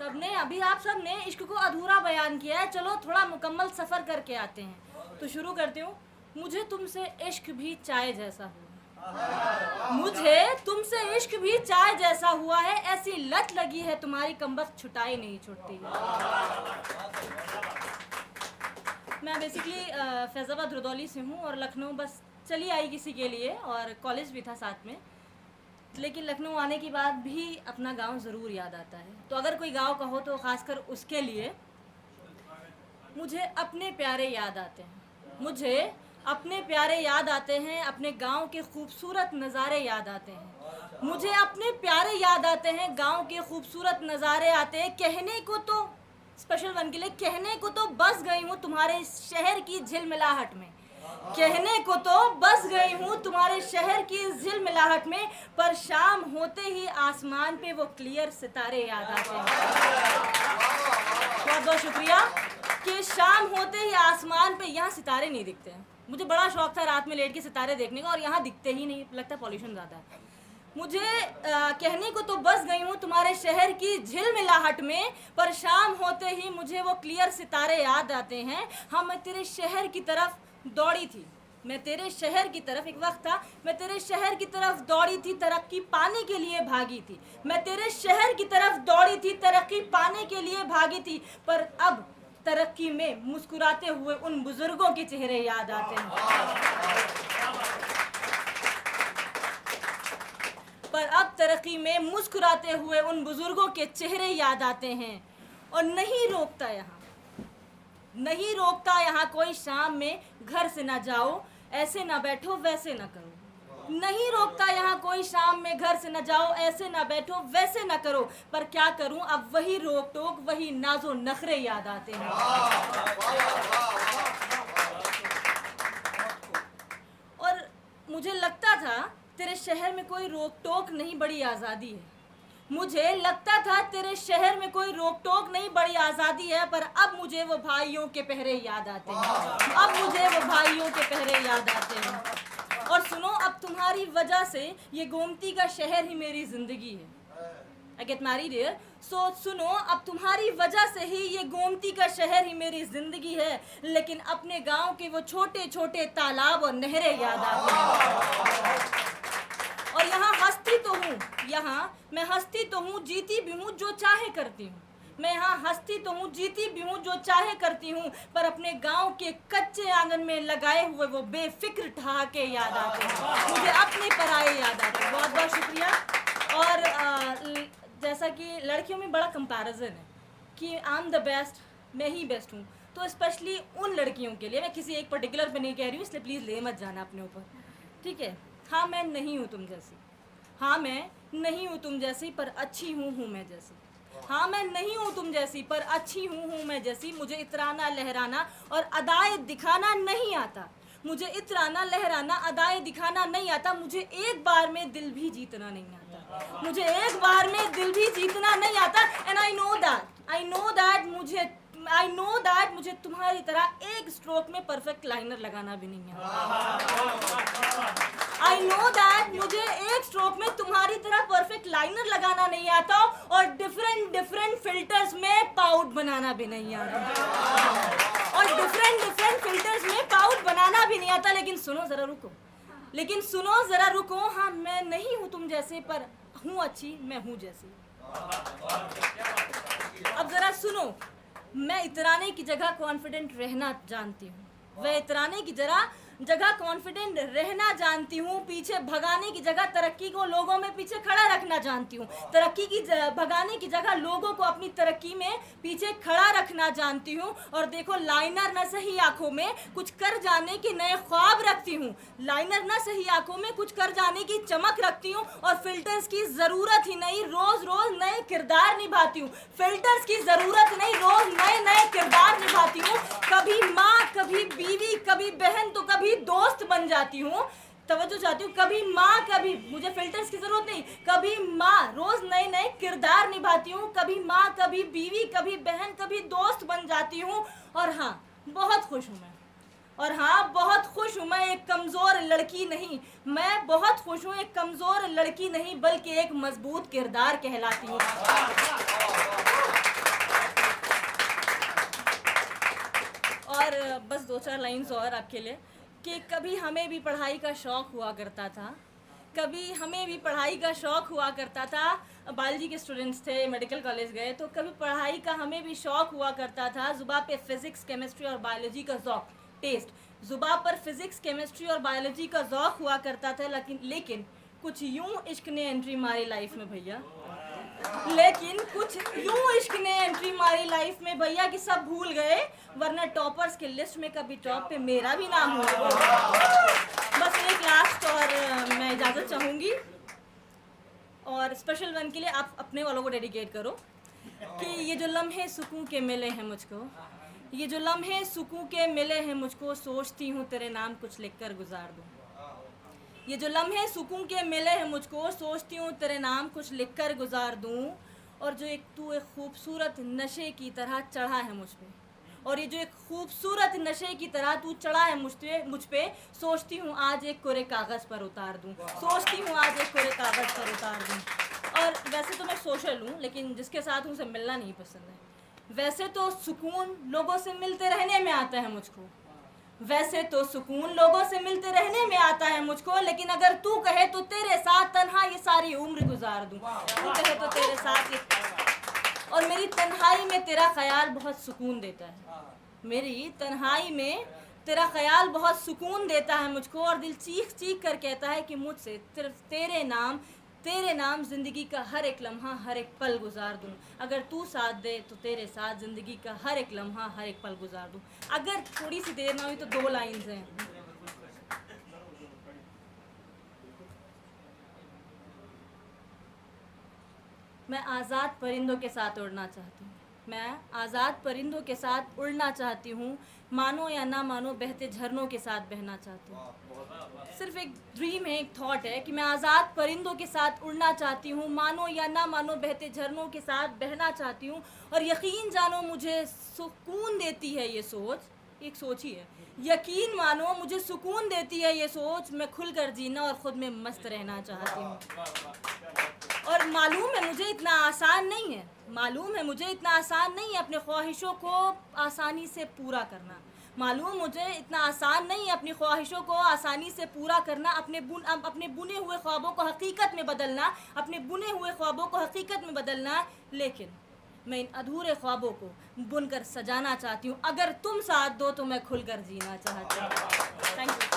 सबने अभी आप सबने इश्क को अधूरा बयान किया है, चलो थोड़ा मुकम्मल सफ़र करके आते हैं। तो शुरू करती हूँ। मुझे तुमसे इश्क भी चाय जैसा हुआ, मुझे तुमसे इश्क भी चाय जैसा हुआ है, ऐसी लत लगी है तुम्हारी कमबख्त छुटाई नहीं छुटती। मैं बेसिकली फैज़ाबाद रुदौली से हूँ और लखनऊ बस चली आई किसी के लिए, और कॉलेज भी था साथ में, लेकिन लखनऊ आने के बाद भी अपना गांव ज़रूर याद आता है। तो अगर कोई गांव का हो तो ख़ासकर उसके लिए मुझे अपने प्यारे याद आते हैं, मुझे अपने प्यारे याद आते हैं, अपने गांव के खूबसूरत नज़ारे याद आते हैं, मुझे अपने प्यारे याद आते हैं, गांव के खूबसूरत नज़ारे आते हैं। कहने को तो स्पेशल वन के लिए कहने को तो बस गई हूँ तुम्हारे शहर की झिलमिलाहट में, कहने को तो बस गई हूँ तुम्हारे शहर की झिलमिलाहट में, पर शाम होते ही आसमान पे वो क्लियर सितारे याद आते हैं। बहुत बहुत शुक्रिया कि शाम होते ही आसमान पे यहाँ सितारे नहीं दिखते हैं। मुझे बड़ा शौक था रात में लेट के सितारे देखने का, और यहाँ दिखते ही नहीं, लगता पॉल्यूशन ज़्यादा है। मुझे कहने को तो बस गई हूँ तुम्हारे शहर की झिलमिलाहट में, पर शाम होते ही मुझे वो क्लियर सितारे याद आते हैं। हाँ, मैं तेरे शहर की तरफ दौड़ी थी, मैं तेरे शहर की तरफ, एक वक्त था मैं तेरे शहर की तरफ दौड़ी थी, तरक्की पाने के लिए भागी थी, मैं तेरे शहर की तरफ दौड़ी थी, तरक्की पाने के लिए भागी थी, पर अब तरक्की में मुस्कुराते हुए उन बुजुर्गों के चेहरे याद आते हैं, पर अब तरक्की में मुस्कुराते हुए उन बुजुर्गों के चेहरे याद आते हैं। और नहीं रोकता यहाँ, नहीं रोकता यहाँ कोई शाम में घर से ना जाओ, ऐसे ना बैठो वैसे ना करो, नहीं रोकता यहाँ कोई शाम में घर से ना जाओ, ऐसे ना बैठो वैसे ना करो, पर क्या करूँ अब वही रोक टोक, वही नाजो नखरे याद आते हैं। और मुझे लगता था तेरे शहर में कोई रोक टोक नहीं, बड़ी आज़ादी है, मुझे लगता था तेरे शहर में कोई रोक टोक नहीं, बड़ी आज़ादी है, पर अब मुझे वो भाइयों के पहरे याद आते हैं, अब मुझे वो भाइयों के पहरे याद आते हैं। और सुनो, अब तुम्हारी वजह से ये गोमती का शहर ही मेरी ज़िंदगी है। I get married here, so सुनो, अब तुम्हारी वजह से ही ये गोमती का शहर ही मेरी ज़िंदगी है, लेकिन अपने गांव के वो छोटे छोटे तालाब और नहरें याद आते हैं। और यहाँ हंसती तो हूँ, यहाँ मैं हंसती तो हूँ, जीती भी हूँ, जो चाहे करती हूँ, मैं यहाँ हंसती तो हूँ, जीती भी हूँ, जो चाहे करती हूँ, पर अपने गांव के कच्चे आंगन में लगाए हुए वो बेफिक्र ठहाके याद आते हैं, मुझे अपने पराये याद आते हैं। बहुत बहुत शुक्रिया। और जैसा कि लड़कियों में बड़ा कंपैरिजन है कि आई एम द बेस्ट, मैं ही बेस्ट हूँ, तो स्पेशली उन लड़कियों के लिए, मैं किसी एक पर्टिकुलर पे नहीं कह रही हूँ, इसलिए प्लीज़ ले मत जाना अपने ऊपर, ठीक है। हाँ, मैं नहीं हूँ तुम जैसी, हाँ मैं नहीं हूँ तुम जैसी, पर अच्छी हूँ मैं जैसी, हाँ मैं नहीं हूँ तुम जैसी, पर अच्छी हूँ मैं जैसी। मुझे इतराना लहराना और अदाए दिखाना नहीं आता, मुझे इतराना लहराना अदाए दिखाना नहीं आता, मुझे एक बार में दिल भी जीतना नहीं आता, मुझे एक बार में दिल भी जीतना नहीं आता। एंड आई नो दैट मुझे तुम्हारी तरह एक स्ट्रोक में परफेक्ट लाइनर लगाना भी नहीं आता। आई नो दैट मुझे एक स्ट्रोक में तुम्हारी तरह परफेक्ट लाइनर लगाना नहीं आता, और डिफरेंट फिल्टर्स में पाउट बनाना भी नहीं आता, और डिफरेंट फिल्टर्स में पाउट बनाना भी नहीं आता। लेकिन सुनो ज़रा रुको, हाँ मैं नहीं हूँ तुम जैसे, पर हूँ अच्छी, मैं हूँ जैसी। अब ज़रा सुनो, मैं इतराने की जगह कॉन्फिडेंट रहना जानती हूँ, वह इतराने की जगह कॉन्फिडेंट रहना जानती हूँ, पीछे भगाने की जगह तरक्की को लोगों में पीछे खड़ा रखना जानती हूँ, भगाने की जगह लोगों को अपनी तरक्की में पीछे खड़ा रखना जानती हूँ। और देखो, लाइनर न सही आंखों में कुछ कर जाने के नए ख्वाब रखती हूँ, लाइनर न सही आंखों में कुछ कर जाने की चमक रखती हूँ, और फिल्टर्स की ज़रूरत ही नहीं, रोज़ रोज़ नए किरदार निभाती हूँ, फिल्टर्स की ज़रूरत नहीं, रोज़ नए किरदार निभाती हूँ। कभी माँ, कभी बीवी, कभी बहन, तो कभी दोस्त बन जाती हूँ। तवज्जो चाहती हूँ, कभी माँ, कभी, मुझे फिल्टर्स की जरूरत नहीं, कभी माँ, रोज नए किरदार निभाती हूँ, कभी माँ, कभी बीवी, कभी बहन, कभी दोस्त बन जाती हूँ। और हाँ, बहुत खुश हूँ मैं, और हाँ बहुत खुश हूँ मैं, एक कमज़ोर लड़की नहीं, मैं बहुत खुश हूँ, एक कमज़ोर लड़की नहीं, बल्कि एक मजबूत किरदार कहलाती हूँ। और बस 2-4 लाइन्स और आपके लिए कि कभी हमें भी पढ़ाई का शौक़ हुआ करता था, कभी हमें भी पढ़ाई का शौक़ हुआ करता था। बायोलॉजी के स्टूडेंट्स थे, मेडिकल कॉलेज गए तो कभी पढ़ाई का हमें भी शौक़ हुआ करता था। ज़ुबान पे फ़िज़िक्स, केमिस्ट्री और बायोलॉजी का ज़ौक़, टेस्ट, ज़ुबान पर फ़िज़िक्स, केमिस्ट्री और बायोलॉजी का ज़ौक़ हुआ करता था। लेकिन कुछ यूँ इश्क ने एंट्री मारी लाइफ में भैया, लेकिन कुछ यूँ इश्क ने एंट्री मारी लाइफ में भैया कि सब भूल गए, वरना टॉपर्स के लिस्ट में कभी टॉप पे मेरा भी नाम होगा। बस एक लास्ट और मैं इजाज़त चाहूँगी, और स्पेशल वन के लिए आप अपने वालों को डेडिकेट करो कि ये जो लम्हे सुकून के मिले हैं मुझको, ये जो लम्हे सुकून के मिले हैं मुझको, सोचती हूँ तेरे नाम कुछ लिख कर गुजार दूँ। ये जो लम्हे सुकून के मिले हैं मुझको, सोचती हूँ तेरे नाम कुछ लिख कर गुजार दूँ। और जो तू एक खूबसूरत नशे की तरह चढ़ा है मुझ पे, और ये जो एक खूबसूरत नशे की तरह तू चढ़ा है मुझ पे, सोचती हूँ आज एक कोरे कागज़ पर उतार दूँ, सोचती हूँ आज एक कोरे कागज़ पर उतार दूँ। और वैसे तो मैं सोशल हूँ, लेकिन जिसके साथ हूँ उसे मिलना नहीं पसंद है। वैसे तो सुकून लोगों से मिलते रहने में आता है मुझको, वैसे तो सुकून लोगों से मिलते रहने में आता है मुझको, लेकिन अगर तू कहे तो तेरे साथ तन्हा ये सारी उम्र गुजार दूँ। तू कहे तो तेरे साथ ये, और मेरी तन्हाई में तेरा ख्याल बहुत सुकून देता है, मेरी तन्हाई में तेरा ख्याल बहुत सुकून देता है मुझको। और दिल चीख चीख कर कहता है कि मुझसे सिर्फ तेरे नाम ज़िंदगी का हर एक लम्हा, हर एक पल गुजार दूँ। अगर तू साथ दे तो तेरे साथ ज़िंदगी का हर एक लम्हा, हर एक पल गुजार दूँ। अगर थोड़ी सी देर ना हुई तो 2 लाइन्स हैं। मैं आज़ाद परिंदों के साथ उड़ना चाहती हूँ, मैं आज़ाद परिंदों के साथ उड़ना चाहती हूँ, मानो या ना मानो बहते झरनों के साथ बहना चाहती हूँ। सिर्फ एक ड्रीम है, एक थॉट है कि मैं आज़ाद परिंदों के साथ उड़ना चाहती हूँ, मानो या ना मानो बहते झरनों के साथ बहना चाहती हूँ। और यकीन जानो मुझे सुकून देती है ये सोच, एक सोच ही है, यकीन मानो मुझे सुकून देती है ये सोच, मैं खुलकर जीना और ख़ुद में मस्त रहना चाहती हूँ। और मालूम है मुझे इतना आसान नहीं है, मालूम है मुझे इतना आसान नहीं है अपने ख्वाहिशों को आसानी से पूरा करना, मालूम मुझे इतना आसान नहीं है अपनी ख्वाहिशों को आसानी से पूरा करना, अपने बुने हुए ख्वाबों को हकीकत में बदलना, अपने बुने हुए ख्वाबों को हकीकत में बदलना। लेकिन मैं इन अधूरे ख्वाबों को बुनकर सजाना चाहती हूँ, अगर तुम साथ दो तो मैं खुलकर जीना चाहती हूँ। Thank you.